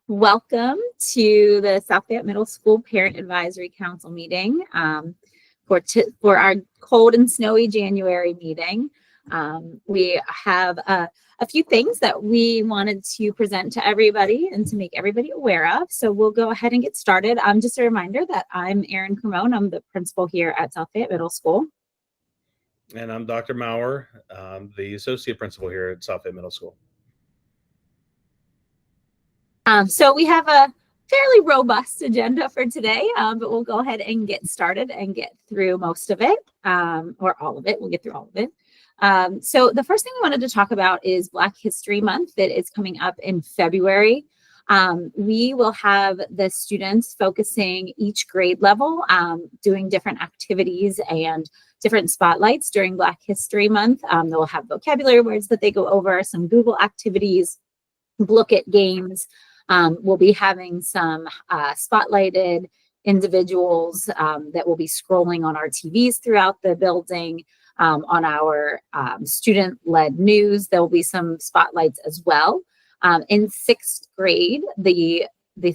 Welcome to the South Fayette Middle School Parent Advisory Council meeting for our cold and snowy January meeting. We have a few things that we wanted to present to everybody and to make everybody aware of. So we'll go ahead and get started. Just a reminder that I'm Erin Cremone. I'm the principal here at South Fayette Middle School. And I'm Dr. Maurer, the associate principal here at South Fayette Middle School. So we have a fairly robust agenda for today, but we'll go ahead and get started and get through most of it, or all of it. We'll get through all of it. So the first thing we wanted to talk about is Black History Month that is coming up in February. We will have the students focusing each grade level, doing different activities and different spotlights during Black History Month. They'll have vocabulary words that they go over, some Google activities, look at games. We'll be having some spotlighted individuals that will be scrolling on our TVs throughout the building. On our student-led news, there will be some spotlights as well. In sixth grade, the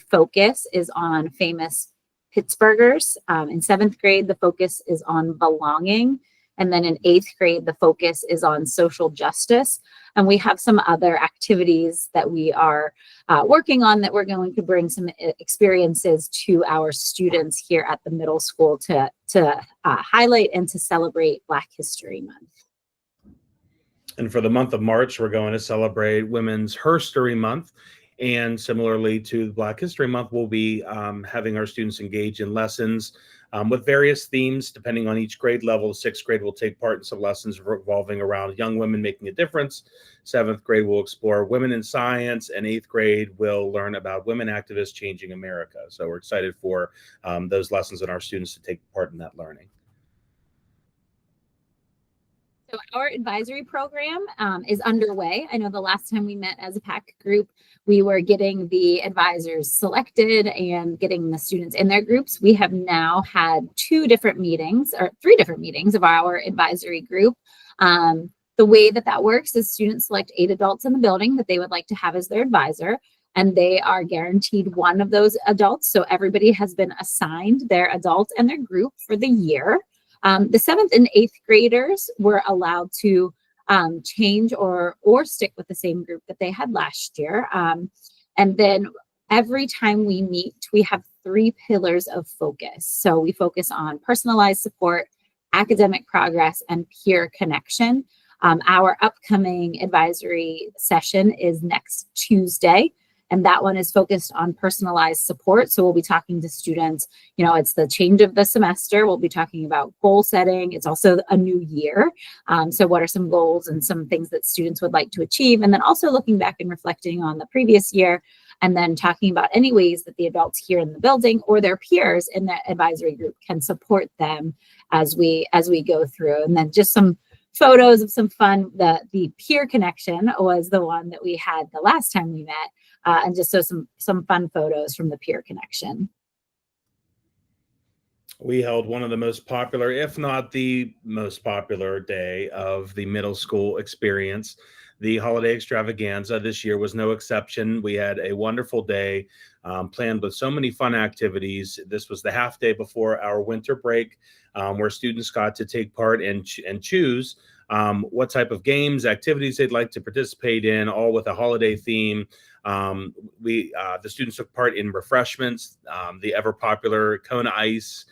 focus is on famous Pittsburghers. In seventh grade, the focus is on belonging. And then in eighth grade, the focus is on social justice. And we have some other activities that we are working on that we're going to bring some experiences to our students here at the middle school to highlight and to celebrate Black History Month. And for the month of March, we're going to celebrate Women's Herstory Month. And similarly to Black History Month, we'll be having our students engage in lessons with various themes, depending on each grade level. Sixth grade will take part in some lessons revolving around young women making a difference. Seventh grade will explore women in science, and eighth grade will learn about women activists changing America. So we're excited for those lessons and our students to take part in that learning. So our advisory program is underway. I know the last time we met as a PAC group, we were getting the advisors selected and getting the students in their groups. We have now had three different meetings of our advisory group. The way that works is students select 8 adults in the building that they would like to have as their advisor, and they are guaranteed one of those adults. So everybody has been assigned their adult and their group for the year. The 7th and 8th graders were allowed to change or stick with the same group that they had last year. And then every time we meet, we have 3 pillars of focus. So we focus on personalized support, academic progress, and peer connection. Our upcoming advisory session is next Tuesday. And that one is focused on personalized support. So we'll be talking to students, it's the change of the semester. We'll be talking about goal setting. It's also a new year. So what are some goals and some things that students would like to achieve? And then also looking back and reflecting on the previous year, and then talking about any ways that the adults here in the building or their peers in the advisory group can support them as we go through. And then just some photos of some fun. The peer connection was the one that we had the last time we met. And just so some fun photos from the peer connection. We held one of the most popular, if not the most popular day of the middle school experience. The holiday extravaganza this year was no exception. We had a wonderful day planned with so many fun activities. This was the half day before our winter break, where students got to take part and choose what type of games, activities they'd like to participate in, all with a holiday theme. The students took part in refreshments, the ever popular Kona Ice.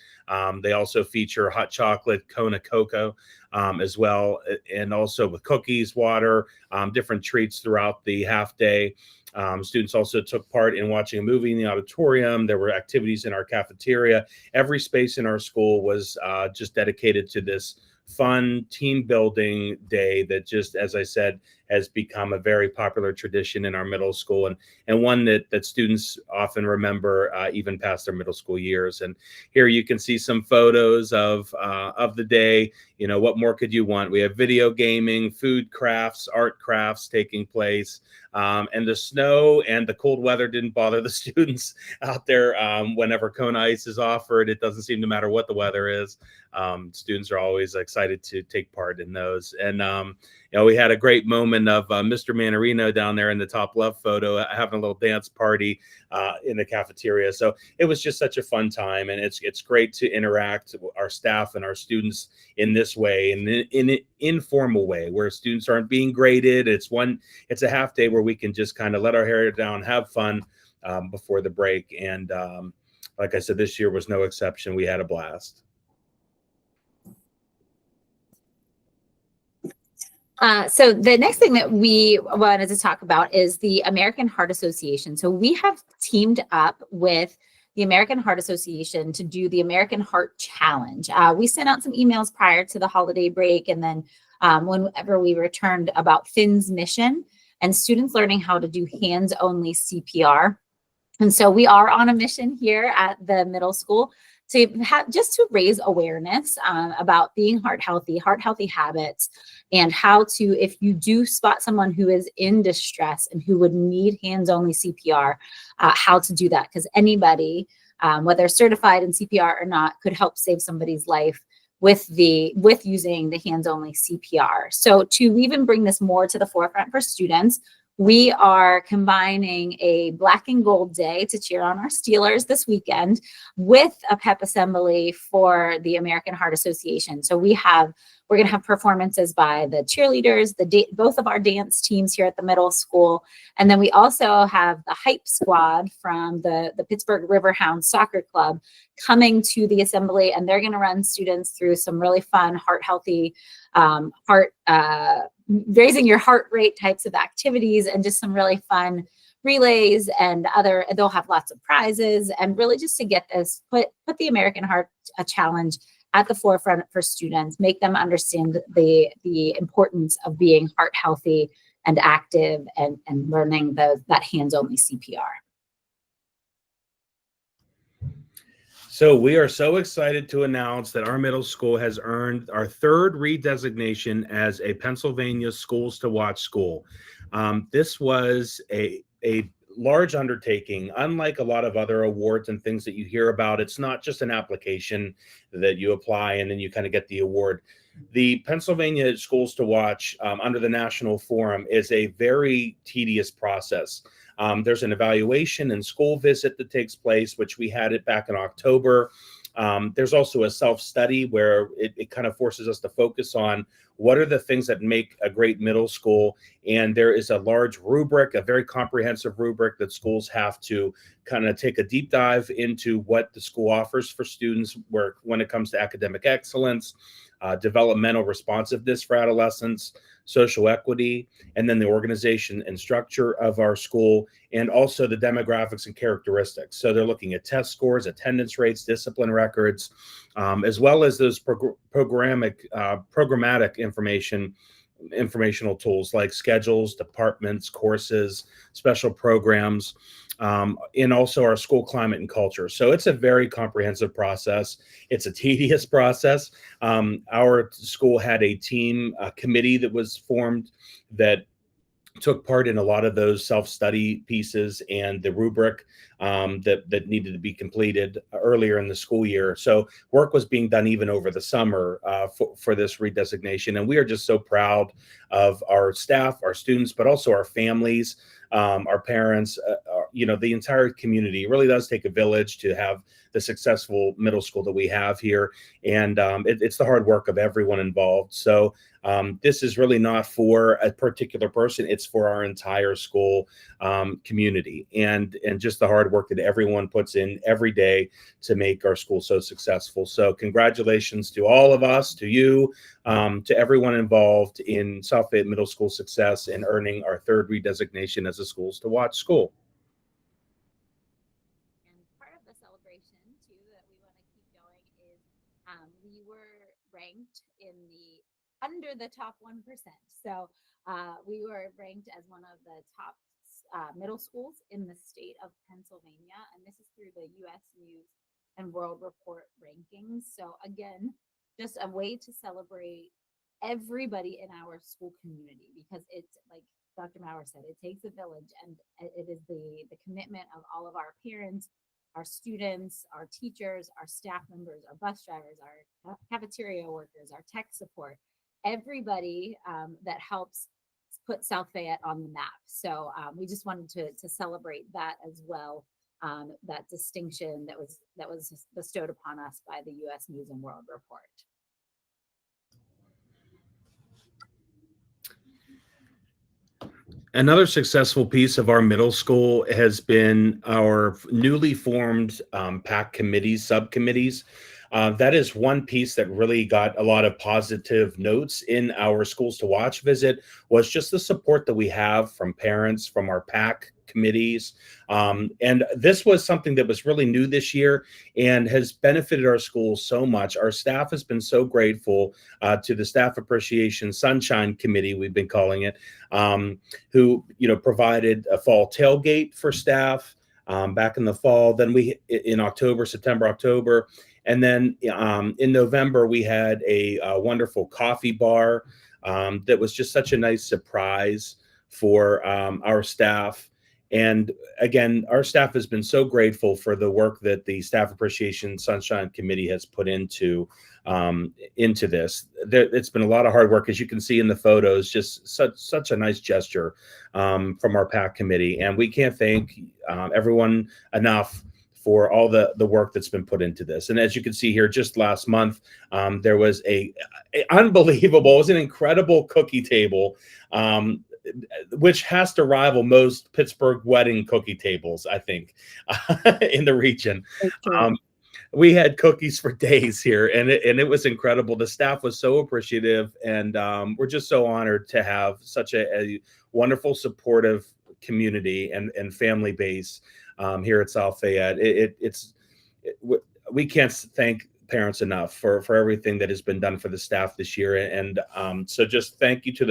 They also feature hot chocolate, Kona Cocoa as well, and also with cookies, water, different treats throughout the half day. Students also took part in watching a movie in the auditorium. There were activities in our cafeteria. Every space in our school was just dedicated to this fun team building day that just, as I said, has become a very popular tradition in our middle school, and one that students often remember even past their middle school years. And here you can see some photos of the day. What more could you want? We have video gaming, food crafts, art crafts taking place, and the snow and the cold weather didn't bother the students out there. Whenever Kona Ice is offered, it doesn't seem to matter what the weather is. Students are always excited to take part in those. And we had a great moment of Mr. Manarino down there in the top left photo having a little dance party in the cafeteria. So it was just such a fun time, and it's great to interact with our staff and our students in this way, in an informal way, where students aren't being graded. It's a half day where we can just kind of let our hair down, have fun before the break. And like I said, this year was no exception. We had a blast. So the next thing that we wanted to talk about is the American Heart Association. So we have teamed up with the American Heart Association to do the American Heart Challenge. We sent out some emails prior to the holiday break, and then whenever we returned, about Finn's mission and students learning how to do hands-only CPR. And so we are on a mission here at the middle school to just to raise awareness about being heart healthy habits, and how to, if you do spot someone who is in distress and who would need hands-only CPR, how to do that, because anybody, whether certified in CPR or not, could help save somebody's life with using the hands-only CPR. So to even bring this more to the forefront for students, we are combining a black and gold day to cheer on our Steelers this weekend with a pep assembly for the American Heart Association. So we're going to have performances by the cheerleaders, both of our dance teams here at the middle school. And then we also have the hype squad from the Pittsburgh Riverhounds Soccer Club coming to the assembly, and they're going to run students through some really fun heart healthy, raising your heart rate types of activities, and just some really fun relays and they'll have lots of prizes, and really just to get this, put the American Heart Challenge at the forefront for students, make them understand the importance of being heart healthy and active, and learning that hands-only CPR. So we are so excited to announce that our middle school has earned our third redesignation as a Pennsylvania Schools to Watch school. This was a large undertaking. Unlike a lot of other awards and things that you hear about, it's not just an application that you apply and then you kind of get the award. The Pennsylvania Schools to Watch under the National Forum is a very tedious process. There's an evaluation and school visit that takes place, which we had it back in October. There's also a self-study where it kind of forces us to focus on what are the things that make a great middle school. And there is a large rubric, a very comprehensive rubric that schools have to kind of take a deep dive into what the school offers for students when it comes to academic excellence, developmental responsiveness for adolescents, social equity, and then the organization and structure of our school, and also the demographics and characteristics. So they're looking at test scores, attendance rates, discipline records, as well as those programmatic informational tools like schedules, departments, courses, special programs, and also our school climate and culture. So it's a very comprehensive process. It's a tedious process. Our school had a committee that was formed that took part in a lot of those self-study pieces and the rubric that needed to be completed earlier in the school year. So work was being done even over the summer for this redesignation. And we are just so proud of our staff, our students, but also our families, our parents, the entire community. It really does take a village to have the successful middle school that we have here. And it's the hard work of everyone involved. So this is really not for a particular person. It's for our entire school community, and just the hard work that everyone puts in every day to make our school so successful. So congratulations to all of us, to you, to everyone involved in South Fayette Middle School success and earning our third redesignation as a Schools to Watch school. We were ranked under the top 1%. So we were ranked as one of the top middle schools in the state of Pennsylvania. And this is through the U.S. News and World Report rankings. So again, just a way to celebrate everybody in our school community, because it's like Dr. Maurer said, it takes a village, and it is the commitment of all of our parents, our students, our teachers, our staff members, our bus drivers, our cafeteria workers, our tech support, everybody that helps put South Fayette on the map. So we just wanted to celebrate that as well, that distinction that was bestowed upon us by the U.S. News and World Report. Another successful piece of our middle school has been our newly formed PAC committees, subcommittees. That is one piece that really got a lot of positive notes in our Schools to Watch visit, was just the support that we have from parents, from our PAC committees. And this was something that was really new this year and has benefited our schools so much. Our staff has been so grateful to the Staff Appreciation Sunshine Committee, we've been calling it, who provided a fall tailgate for staff back in the fall. Then in September, October. And then in November, we had a wonderful coffee bar that was just such a nice surprise for our staff. And again, our staff has been so grateful for the work that the Staff Appreciation Sunshine Committee has put into this. It's been a lot of hard work, as you can see in the photos, just such a nice gesture from our PAC committee. And we can't thank everyone enough for all the work that's been put into this. And as you can see here, just last month, there was it was an incredible cookie table, which has to rival most Pittsburgh wedding cookie tables, I think, in the region. We had cookies for days here, and it was incredible. The staff was so appreciative, and we're just so honored to have such a wonderful, supportive community and family base here at South Fayette. We can't thank parents enough for everything that has been done for the staff this year, and so just thank you to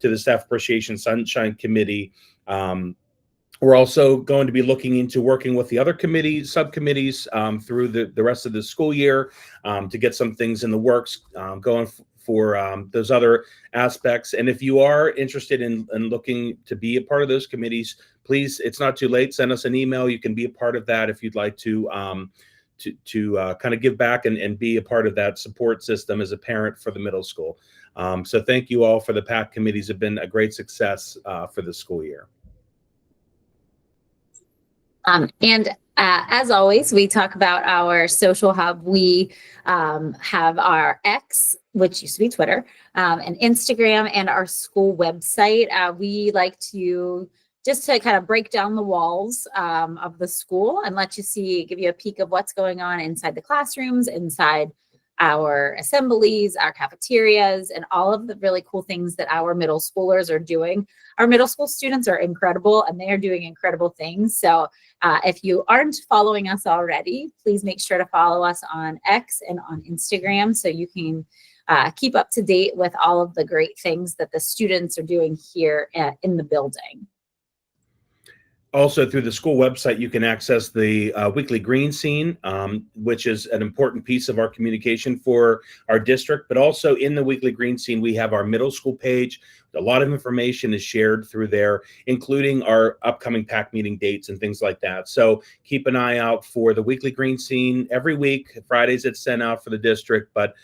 the Staff Appreciation Sunshine Committee. We're also going to be looking into working with the other committees, subcommittees through the rest of the school year to get some things in the works going for those other aspects. And if you are interested in looking to be a part of those committees, please, it's not too late. Send us an email. You can be a part of that if you'd like to kind of give back and be a part of that support system as a parent for the middle school. So thank you all for the PAC committees. Have been a great success for the school year. And as always, we talk about our social hub. We have our X, which used to be Twitter, and Instagram, and our school website. We like to just to kind of break down the walls of the school and let you give you a peek of what's going on inside the classrooms, inside our assemblies, our cafeterias, and all of the really cool things that our middle schoolers are doing. Our middle school students are incredible, and they are doing incredible things. So if you aren't following us already, please make sure to follow us on X and on Instagram so you can keep up to date with all of the great things that the students are doing here in the building. Also, through the school website, you can access the weekly green scene, which is an important piece of our communication for our district. But also in the weekly green scene, we have our middle school page. A lot of information is shared through there, including our upcoming PAC meeting dates and things like that. So keep an eye out for the weekly green scene every week. Fridays it's sent out for the district, but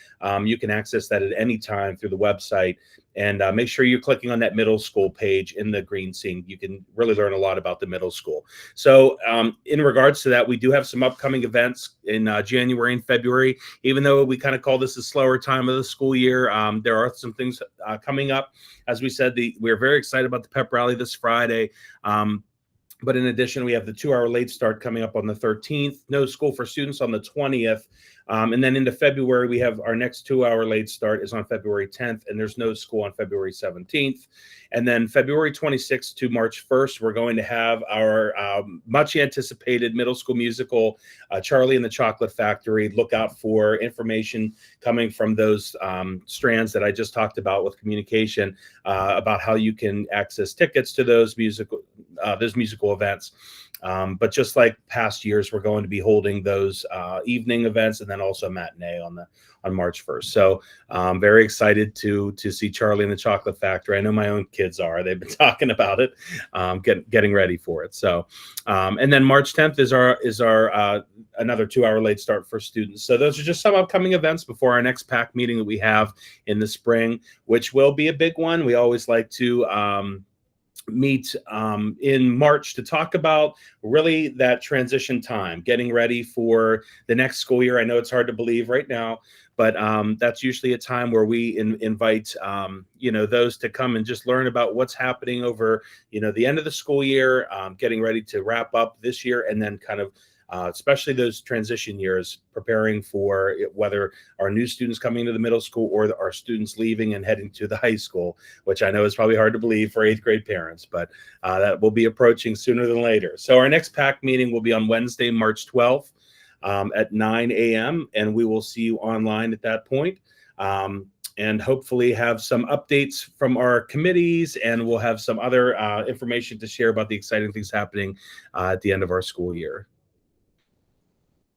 you can access that at any time through the website. And make sure you're clicking on that middle school page in the green scene. You can really learn a lot about the middle school. So in regards to that, we do have some upcoming events in January and February. Even though we kind of call this a slower time of the school year, there are some things coming up. As we said, we're very excited about the pep rally this Friday. But in addition, we have the 2-hour late start coming up on the 13th, no school for students on the 20th. And then into February, we have our next 2-hour late start is on February 10th, and there's no school on February 17th. And then February 26th to March 1st, we're going to have our much anticipated middle school musical, Charlie and the Chocolate Factory. Look out for information coming from those strands that I just talked about with communication about how you can access tickets to those musical events. But just like past years, we're going to be holding those evening events and then also matinee on March 1st. So very excited to see Charlie and the Chocolate Factory. I know my own kids are. They've been talking about it, getting ready for it. So and then March 10th is our another 2-hour late start for students. So those are just some upcoming events before our next PAC meeting that we have in the spring, which will be a big one. We always like to meet in March to talk about really that transition time, getting ready for the next school year. I know it's hard to believe right now, but that's usually a time where we invite those to come and just learn about what's happening over the end of the school year, getting ready to wrap up this year, and then kind of especially those transition years, preparing for whether our new students coming to the middle school or our students leaving and heading to the high school, which I know is probably hard to believe for 8th grade parents, but that will be approaching sooner than later. So our next PAC meeting will be on Wednesday, March 12th at 9 a.m. and we will see you online at that point. And hopefully have some updates from our committees, and we'll have some other information to share about the exciting things happening at the end of our school year.